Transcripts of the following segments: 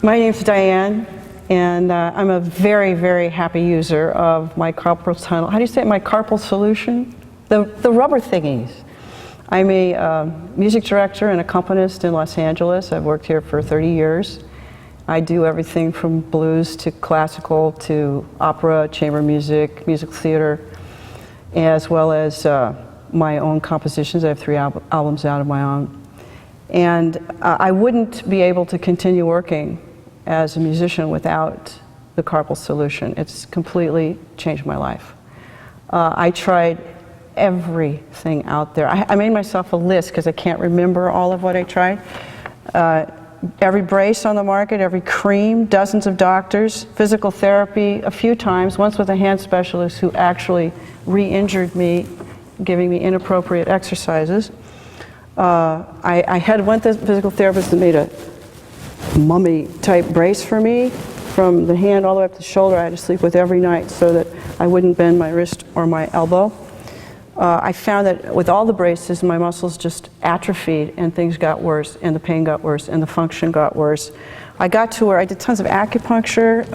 My name's Diane, and I'm a very, very happy user of my carpal tunnel. How do you say it? My carpal solution? The rubber thingies. I'm a music director and accompanist in Los Angeles. I've worked here for 30 years. I do everything from blues to classical to opera, chamber music, musical theater, as well as my own compositions. I have 3 albums out of my own. And I wouldn't be able to continue working as a musician without the carpal solution. It's completely changed my life. I tried everything out there. I made myself a list because I can't remember all of what I tried. Every brace on the market, every cream, dozens of doctors, physical therapy a few times, once with a hand specialist who actually re-injured me, giving me inappropriate exercises. I had one physical therapist that made a mummy type brace for me from the hand all the way up to the shoulder. I had to sleep with every night so that I wouldn't bend my wrist or my elbow. I found that with all the braces, my muscles just atrophied and things got worse, and the pain got worse, and the function got worse. I got to where I did tons of acupuncture.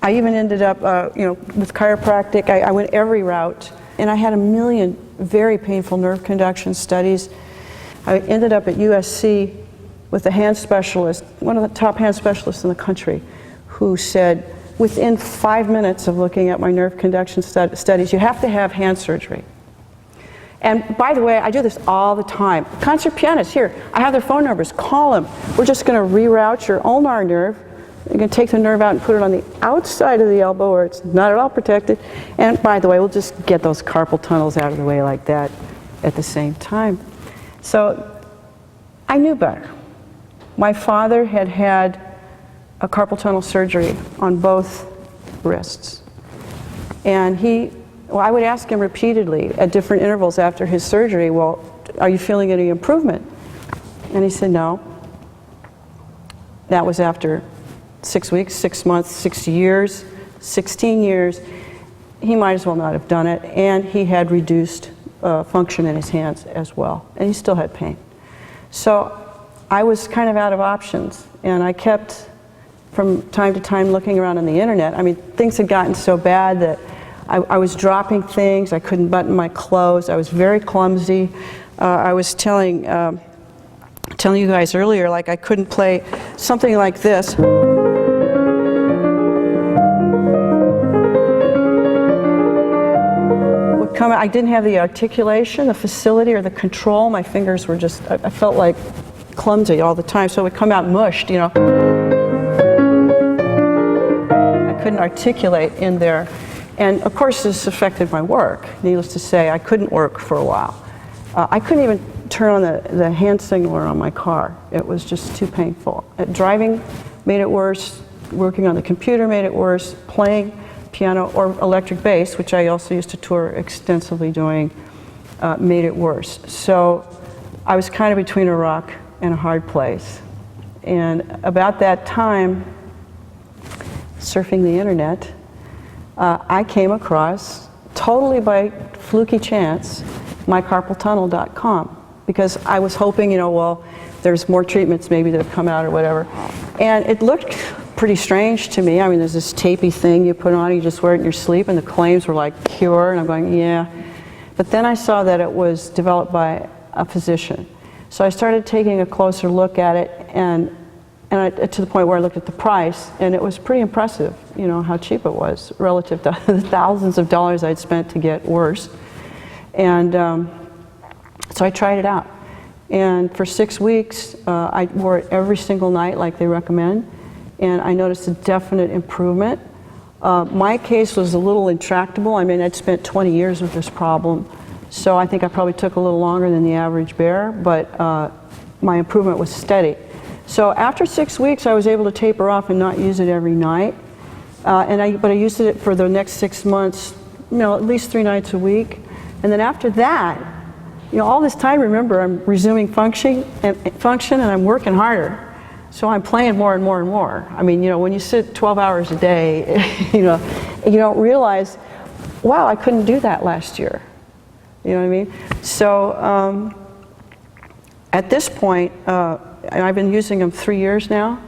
I even ended up, with chiropractic. I went every route, and I had a million very painful nerve conduction studies. I ended up at USC with a hand specialist, one of the top hand specialists in the country, who said, within 5 minutes of looking at my nerve conduction studies, you have to have hand surgery. And by the way, I do this all the time. Concert pianists, here, I have their phone numbers, call them. We're just going to reroute your ulnar nerve. You're going to take the nerve out and put it on the outside of the elbow where it's not at all protected. And by the way, we'll just get those carpal tunnels out of the way like that at the same time. So I knew better. My father had had a carpal tunnel surgery on both wrists. And I would ask him repeatedly at different intervals after his surgery, well, are you feeling any improvement? And he said, no. That was after 6 weeks, 6 months, 6 years, 16 years. He might as well not have done it. And he had reduced function in his hands as well. And he still had pain. So I was kind of out of options. And I kept, from time to time, looking around on the internet. I mean, things had gotten so bad that I was dropping things. I couldn't button my clothes. I was very clumsy. I was telling you guys earlier, like I couldn't play something like this. I didn't have the articulation, the facility, or the control. My fingers were just, I felt like clumsy all the time, so it would come out mushed, I couldn't articulate in there. And of course this affected my work. Needless to say, I couldn't work for a while. I couldn't even turn on the hand signaler on my car. It was just too painful. Driving made it worse, working on the computer made it worse, playing piano or electric bass, which I also used to tour extensively doing, made it worse. So I was kind of between a rock and a hard place. And about that time, surfing the internet, I came across, totally by fluky chance, mycarpaltunnel.com, because I was hoping, well, there's more treatments maybe that have come out or whatever. And it looked pretty strange to me. I mean, there's this tapey thing you put on, you just wear it in your sleep, and the claims were like cure, and I'm going, yeah. But then I saw that it was developed by a physician. So I started taking a closer look at it, and to the point where I looked at the price, and it was pretty impressive, how cheap it was relative to the thousands of dollars I'd spent to get worse. And so I tried it out. And for 6 weeks, I wore it every single night like they recommend, and I noticed a definite improvement. My case was a little intractable. I mean, I'd spent 20 years with this problem, so I think I probably took a little longer than the average bear, but my improvement was steady. So after 6 weeks, I was able to taper off and not use it every night. But I used it for the next 6 months, at least 3 nights a week. And then after that, all this time, remember, I'm resuming function and I'm working harder. So I'm playing more and more and more. I mean, when you sit 12 hours a day, you don't realize, wow, I couldn't do that last year. You know what I mean? So at this point, and I've been using them 3 years now.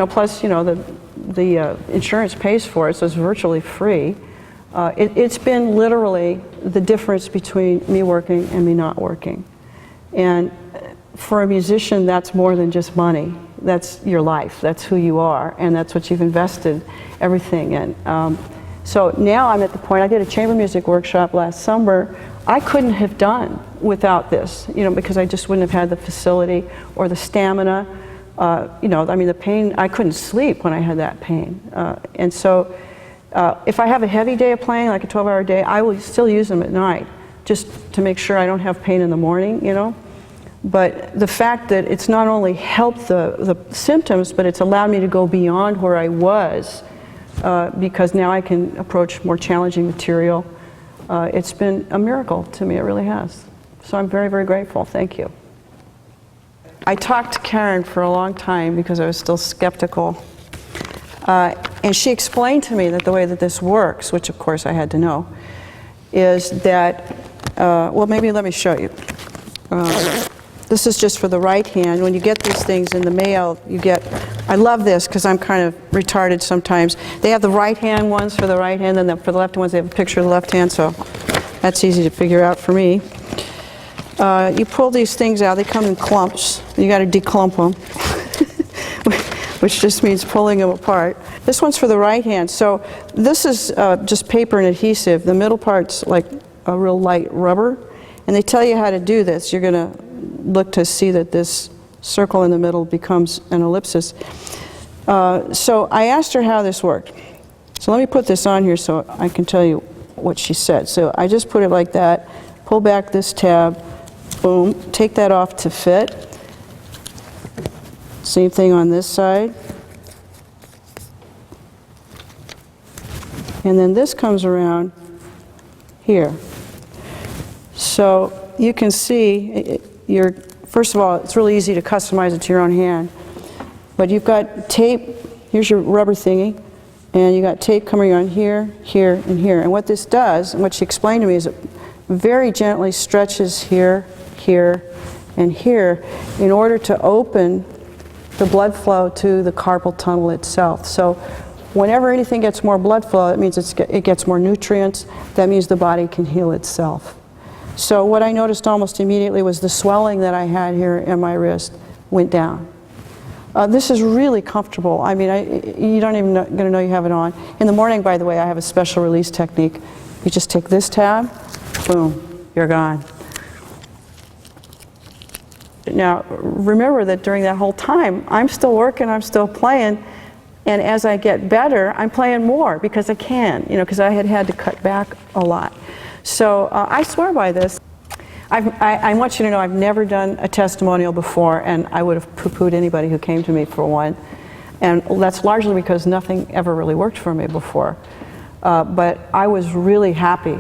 Plus, the insurance pays for it, so it's virtually free. It's been literally the difference between me working and me not working. And for a musician, that's more than just money. That's your life. That's who you are, and that's what you've invested everything in. So now I'm at the point, I did a chamber music workshop last summer. I couldn't have done without this, because I just wouldn't have had the facility or the stamina. The pain, I couldn't sleep when I had that pain. And so if I have a heavy day of playing, like a 12-hour day, I will still use them at night, just to make sure I don't have pain in the morning, But the fact that it's not only helped the symptoms, but it's allowed me to go beyond where I was, because now I can approach more challenging material. It's been a miracle to me, it really has. So I'm very, very grateful. Thank you. I talked to Karen for a long time because I was still skeptical. And she explained to me that the way that this works, which of course I had to know, is that, well, maybe let me show you. This is just for the right hand. When you get these things in the mail, you get, I love this because I'm kind of retarded sometimes. They have the right hand ones for the right hand, and then for the left ones they have a picture of the left hand, so that's easy to figure out for me. You pull these things out, they come in clumps. You got to declump them, which just means pulling them apart. This one's for the right hand. So this is just paper and adhesive. The middle part's like a real light rubber. And they tell you how to do this. You're going to look to see that this circle in the middle becomes an ellipsis. So I asked her how this worked. So let me put this on here so I can tell you what she said. So I just put it like that, pull back this tab, boom, take that off to fit. Same thing on this side. And then this comes around here. So you can see, first of all, it's really easy to customize it to your own hand. But you've got tape, here's your rubber thingy, and you got tape coming on here, here, and here. And what this does, and what she explained to me, is it very gently stretches here, here, and here in order to open the blood flow to the carpal tunnel itself. So whenever anything gets more blood flow, it means it gets more nutrients. That means the body can heal itself. So what I noticed almost immediately was the swelling that I had here in my wrist went down. This is really comfortable. I mean, you don't even going to know you have it on. In the morning, by the way, I have a special release technique. You just take this tab, boom, you're gone. Now, remember that during that whole time, I'm still working, I'm still playing, and as I get better, I'm playing more because I can, because I had to cut back a lot. So I swear by this. I want you to know I've never done a testimonial before, and I would have poo-pooed anybody who came to me for one. And that's largely because nothing ever really worked for me before. But I was really happy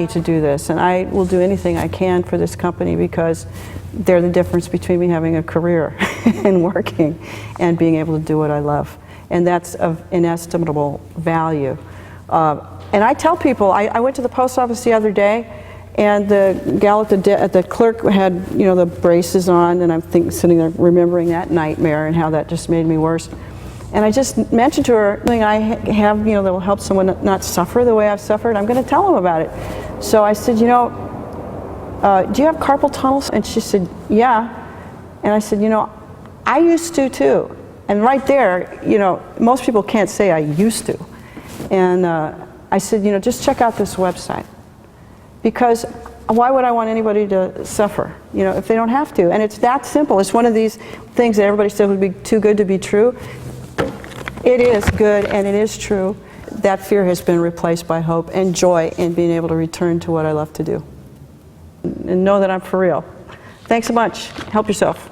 to do this, and I will do anything I can for this company because they're the difference between me having a career and working and being able to do what I love. And that's of inestimable value. And I tell people, I went to the post office the other day, and the gal at the clerk had, the braces on, and I'm sitting there remembering that nightmare and how that just made me worse. And I just mentioned to her, something I have, that will help someone not suffer the way I've suffered. I'm going to tell them about it. So I said, do you have carpal tunnels? And she said, yeah. And I said, I used to too. And right there, most people can't say I used to. And I said, just check out this website. Because why would I want anybody to suffer, if they don't have to? And it's that simple. It's one of these things that everybody said would be too good to be true. It is good and it is true. That fear has been replaced by hope and joy in being able to return to what I love to do. And know that I'm for real. Thanks so much. Help yourself.